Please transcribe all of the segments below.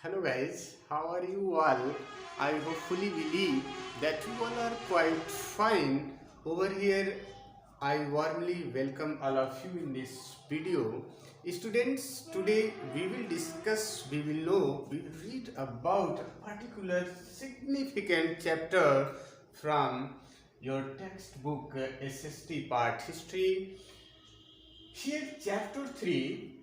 Hello guys, how are you all? I hopefully believe that you all are quite fine. Over here, I warmly welcome all of you in this video. Students, today we will know, we will read about a particular significant chapter from your textbook SST part history. Here, chapter 3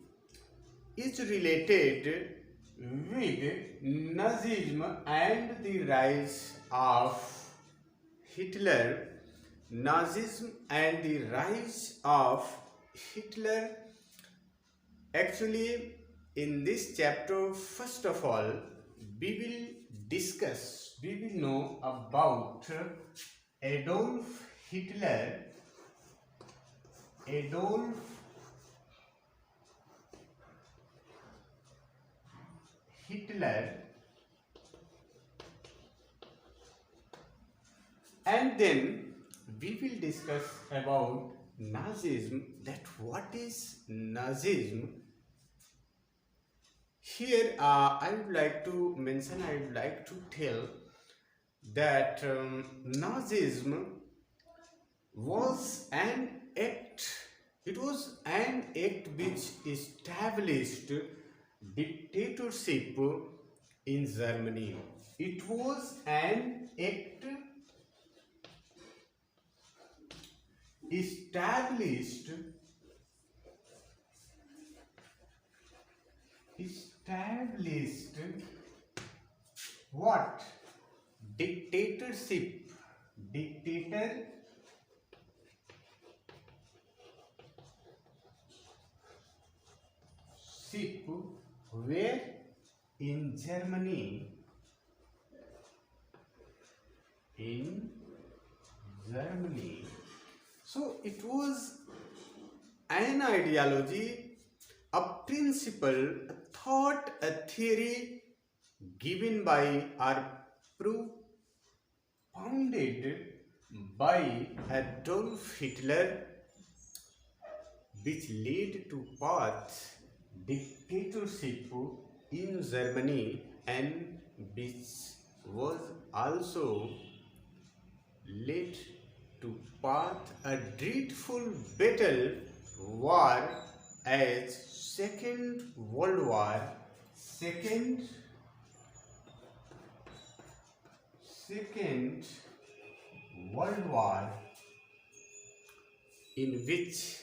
is related with Nazism and the rise of Hitler. Nazism and the rise of Hitler. Actually, in this chapter, first of all, we will know about Adolf Hitler. Adolf Hitler, and then we will discuss about Nazism, that what is Nazism. Here I would like to mention, I would like to tell that Nazism was an act, it was an act which established dictatorship in Germany. It was an act established what? Dictatorship. Dictatorship where in Germany. In Germany. So it was an ideology, a principle, a thought, a theory given by or propounded by Adolf Hitler, which led to path dictatorship in Germany, and which was also led to path a dreadful battle war as Second World War. Second World War, in which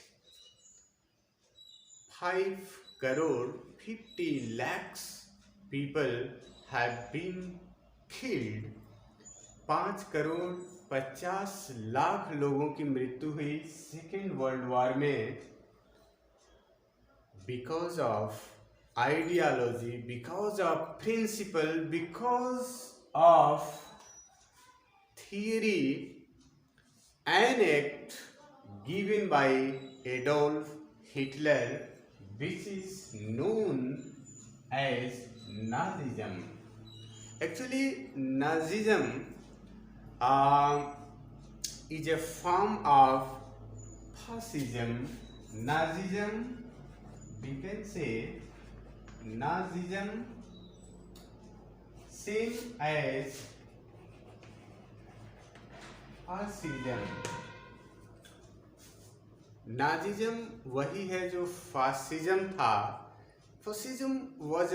5 crore 50 lakhs people have been killed. 5 crore 50 lakh लोगों की मृत्यु हुई second world war में, because of ideology, because of principle, because of theory, an act given by Adolf Hitler, which is known as Nazism. Actually, Nazism is a form of fascism. Nazism, we can say Nazism same as fascism. Nazism वही है जो fascism था. Fascism was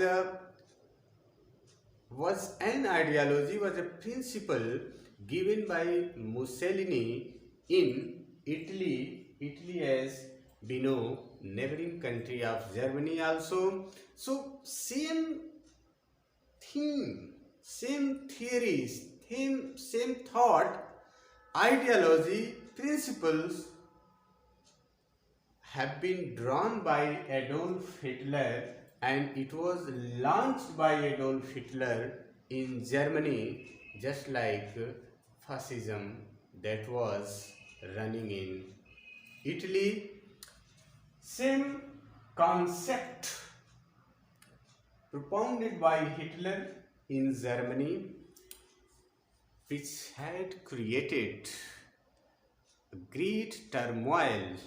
an ideology, was a principle given by Mussolini in Italy. Italy, as we know, neighboring country of Germany also. So same theme, same theories, same thought, ideology, principles have been drawn by Adolf Hitler, and it was launched by Adolf Hitler in Germany, just like fascism that was running in Italy. Same concept propounded by Hitler in Germany, which had created great turmoil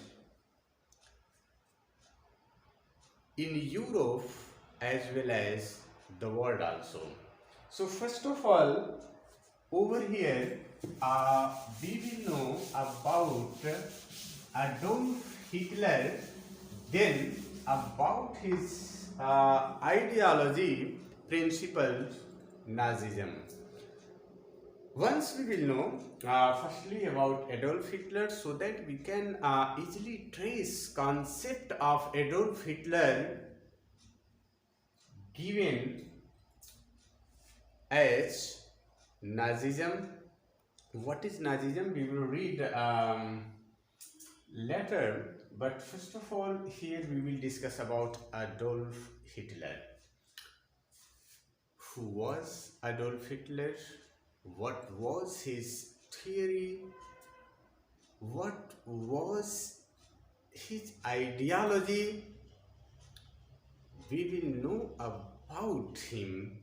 in Europe as well as the world also. So first of all, over here we will know about Adolf Hitler, then about his ideology, principles, Nazism. Once we will know firstly about Adolf Hitler, so that we can easily trace concept of Adolf Hitler given as Nazism. What is Nazism? We will read later, but first of all, here we will discuss about Adolf Hitler. Who was Adolf Hitler? What was his theory? What was his ideology? We will know about him.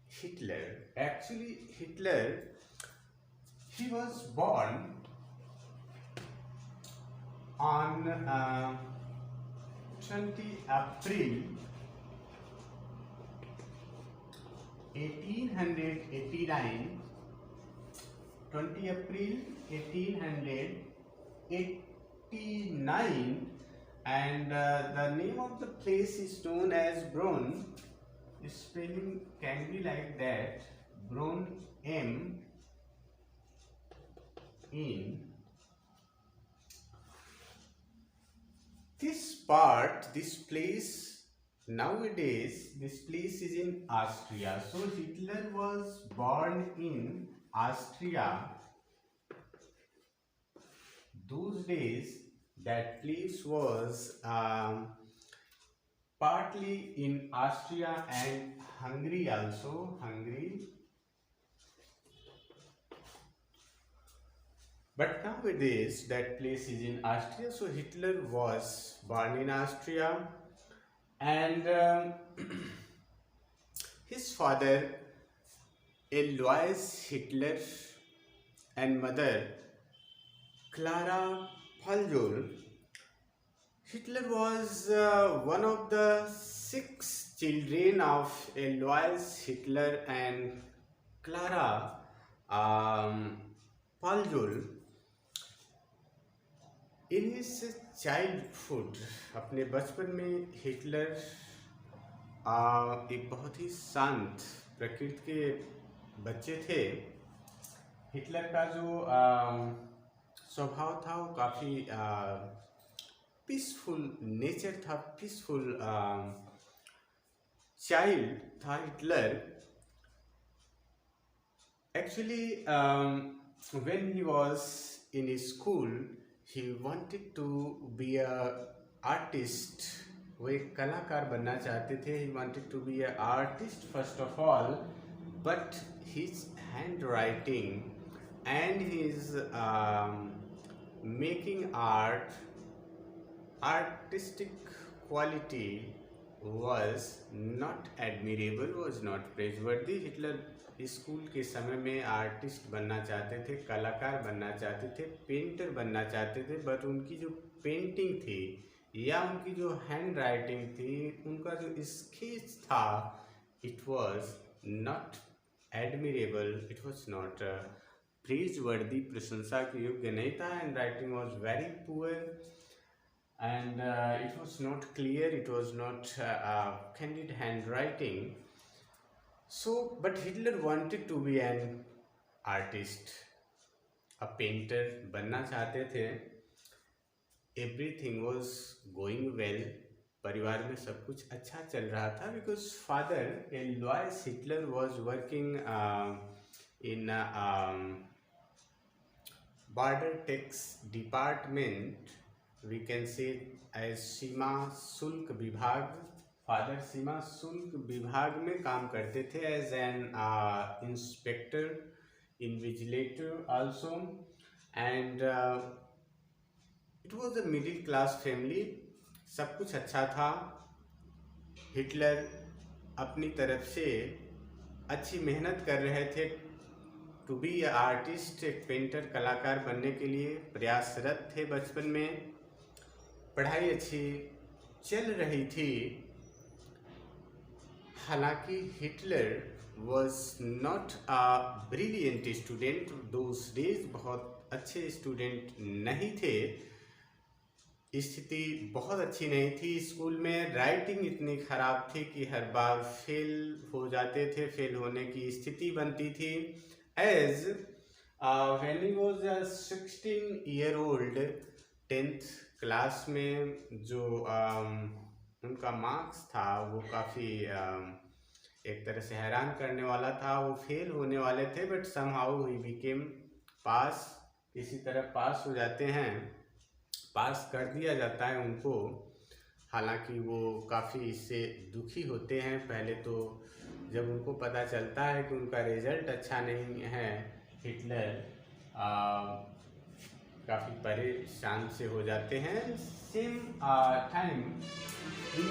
Hitler. Actually, Hitler, he was born on 20 April 1889, 20 April 1889, and the name of the place is known as Bronn. Spelling can be like that, Bronn, M in this part, this place, nowadays this place is in Austria. So Hitler was born in Austria. Those days that place was partly in Austria and Hungary also, Hungary. But nowadays that place is in Austria. So Hitler was born in Austria, and his father Alois Hitler and mother Clara Paljol. Hitler was one of the 6 children of Alois Hitler and Clara Paljol. In his childhood, अपने बचपन में Hitler एक बहुत ही शांत प्रकृति के बच्चे थे। हिटलर का जो स्वभाव था वो काफ़ी पीसफुल नेचर था, पीसफुल चाइल्ड था Hitler. Actually, when he was in his school, he wanted to be a artist. वो एक कलाकार बनना चाहते थे। He wanted to be an artist first of all, but his handwriting and his making art, artistic quality was not admirable, was not praiseworthy. Hitler school के समय में artist बनना चाहते थे, कलाकार बनना चाहते थे, पेंटर बनना चाहते थे, बट उनकी जो पेंटिंग थी या उनकी जो हैंड राइटिंग थी, उनका जो स्केच था, it was not admirable, it was not प्रेजवर्दी, प्रशंसा के योग्य नहीं था। Hand writing was very poor and it was not clear, it was not candid handwriting. So, but Hitler wanted to be an artist, a painter, बनना चाहते थे। Everything was going well, परिवार में सब कुछ अच्छा चल रहा था, because father Alois Hitler was working in border tax department, we can say as सीमा शुल्क विभाग। फादर सीमा शुल्क विभाग में काम करते थे as an inspector, invigilator also, and it was a middle class family. सब कुछ अच्छा था। हिटलर अपनी तरफ से अच्छी मेहनत कर रहे थे टू बी ए आर्टिस्ट, एक पेंटर, कलाकार बनने के लिए प्रयासरत थे। बचपन में पढ़ाई अच्छी चल रही थी। हालांकि Hitler was not a brilliant student, those days बहुत अच्छे स्टूडेंट नहीं थे, स्थिति बहुत अच्छी नहीं थी। स्कूल में राइटिंग इतनी ख़राब थी कि हर बार फेल हो जाते थे, फेल होने की स्थिति बनती थी। As when he was 16 year old, 10th class में जो उनका मार्क्स था वो काफ़ी एक तरह से हैरान करने वाला था। वो फेल होने वाले थे बट समहाउ ही बिकेम पास, किसी तरह पास हो जाते हैं, पास कर दिया जाता है उनको। हालांकि वो काफ़ी इससे दुखी होते हैं। पहले तो जब उनको पता चलता है कि उनका रिजल्ट अच्छा नहीं है, हिटलर काफ़ी परेशान से हो जाते हैं। सेम टाइम इन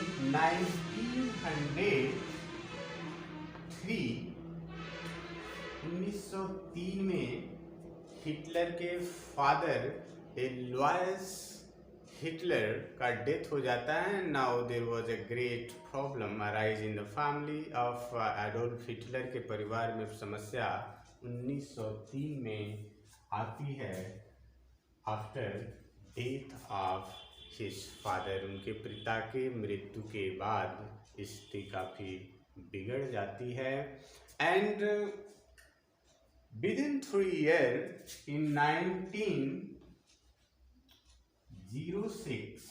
1903 में हिटलर के फादर एलोयस हिटलर का डेथ हो जाता है। Now there was a great problem arise in the family of Adolf Hitler. के परिवार में समस्या 1903 में आती है after death of his father. उनके पिता के मृत्यु के बाद स्थिति काफ़ी बिगड़ जाती है। And within 3 years in 1906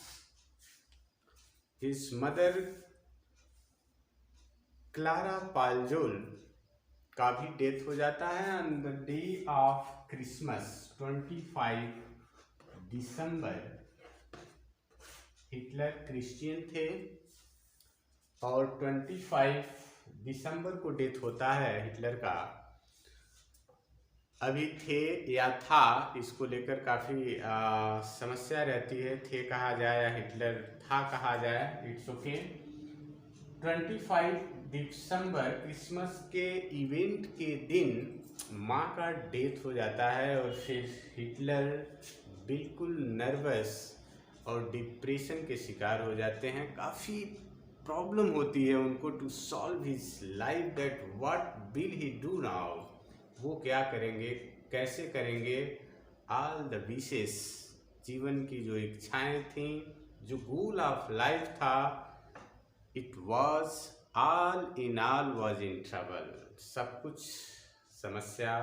his mother Clara पालजोल का भी डेथ हो जाता है on the day of Christmas 25 दिसंबर। हिटलर क्रिश्चियन थे और 25 दिसंबर को डेथ होता है हिटलर का। अभी थे या था, इसको लेकर काफ़ी समस्या रहती है, थे कहा जाए या हिटलर था कहा जाए, इट्स ओके। 25 दिसंबर क्रिसमस के इवेंट के दिन माँ का डेथ हो जाता है और फिर हिटलर बिल्कुल नर्वस और डिप्रेशन के शिकार हो जाते हैं। काफ़ी प्रॉब्लम होती है उनको to solve his life, that what will he do now, वो क्या करेंगे, कैसे करेंगे। ऑल द विशेस, जीवन की जो इच्छाएं थी, जो गोल ऑफ लाइफ था, it was all in all was in trouble. सब कुछ समस्या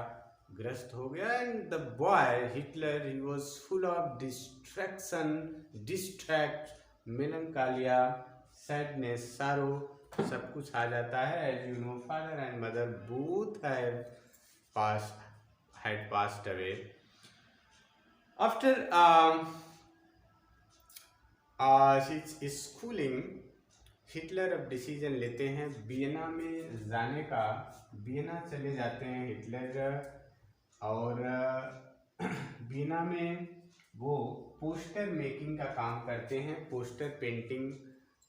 ग्रस्त हो गया। And the boy Hitler he was full of distraction, distract, melancholia, sadness, sorrow, सब कुछ आ जाता है। As you know father and mother both had passed away. After his schooling, Hitler अब डिसीजन लेते हैं वियना में जाने का। वियना चले जाते हैं हिटलर और वियना में वो पोस्टर मेकिंग का काम करते हैं। पोस्टर पेंटिंग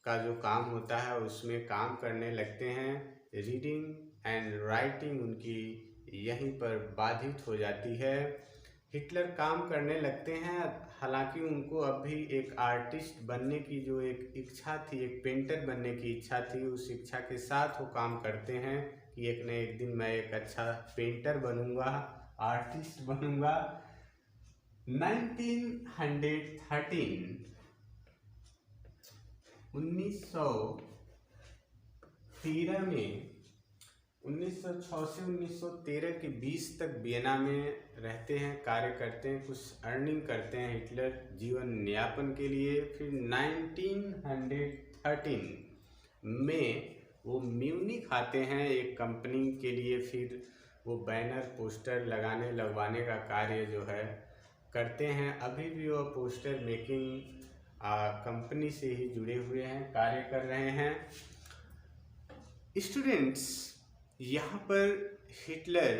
का जो काम होता है उसमें काम करने लगते हैं। रीडिंग एंड राइटिंग उनकी यहीं पर बाधित हो जाती है। हिटलर काम करने लगते हैं। हालांकि उनको अब भी एक आर्टिस्ट बनने की जो एक इच्छा थी, एक पेंटर बनने की इच्छा थी, उस इच्छा के साथ वो काम करते हैं कि एक न एक दिन मैं एक अच्छा पेंटर बनूंगा, आर्टिस्ट बनूंगा। 1913 में 1906 से 1913 के 20 तक वियना में रहते हैं, कार्य करते हैं, कुछ अर्निंग करते हैं हिटलर जीवन यापन के लिए। फिर 1913 में वो म्यूनिख आते हैं एक कंपनी के लिए। फिर वो बैनर पोस्टर लगवाने का कार्य जो है करते हैं। अभी भी वो पोस्टर मेकिंग कंपनी से ही जुड़े हुए हैं, कार्य कर रहे हैं। स्टूडेंट्स, यहाँ पर हिटलर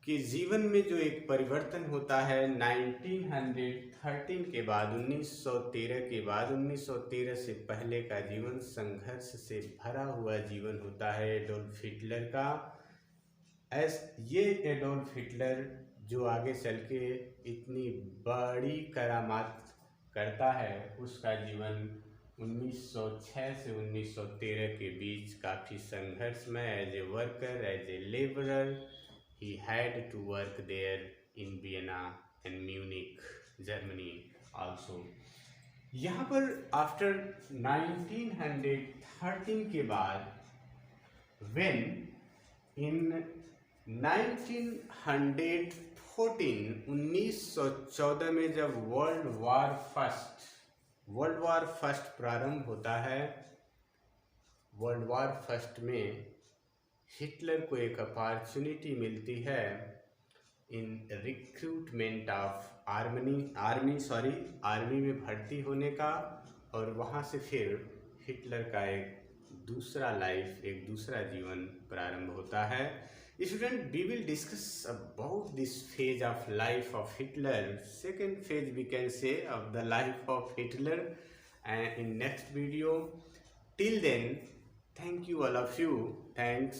के जीवन में जो एक परिवर्तन होता है 1913 के बाद, 1913 के बाद, 1913 से पहले का जीवन संघर्ष से भरा हुआ जीवन होता है एडोल्फ हिटलर का। ये एडोल्फ हिटलर जो आगे चल के इतनी बड़ी करामात करता है, उसका जीवन 1906 से 1913 के बीच काफ़ी संघर्षमय as a worker, as a labourer he had to work there in Vienna and Munich, Germany also. यहाँ पर आफ्टर 1913 के बाद व्हेन इन 1914 में जब वर्ल्ड वार फर्स्ट प्रारंभ होता है, वर्ल्ड वार फर्स्ट में हिटलर को एक अपॉर्चुनिटी मिलती है इन रिक्रूटमेंट ऑफ आर्मी में भर्ती होने का, और वहाँ से फिर हिटलर का एक दूसरा जीवन प्रारंभ होता है। Student, we will discuss about this phase of life of Hitler, second phase we can say of the life of Hitler in next video. Till then, thank you all of you. Thanks.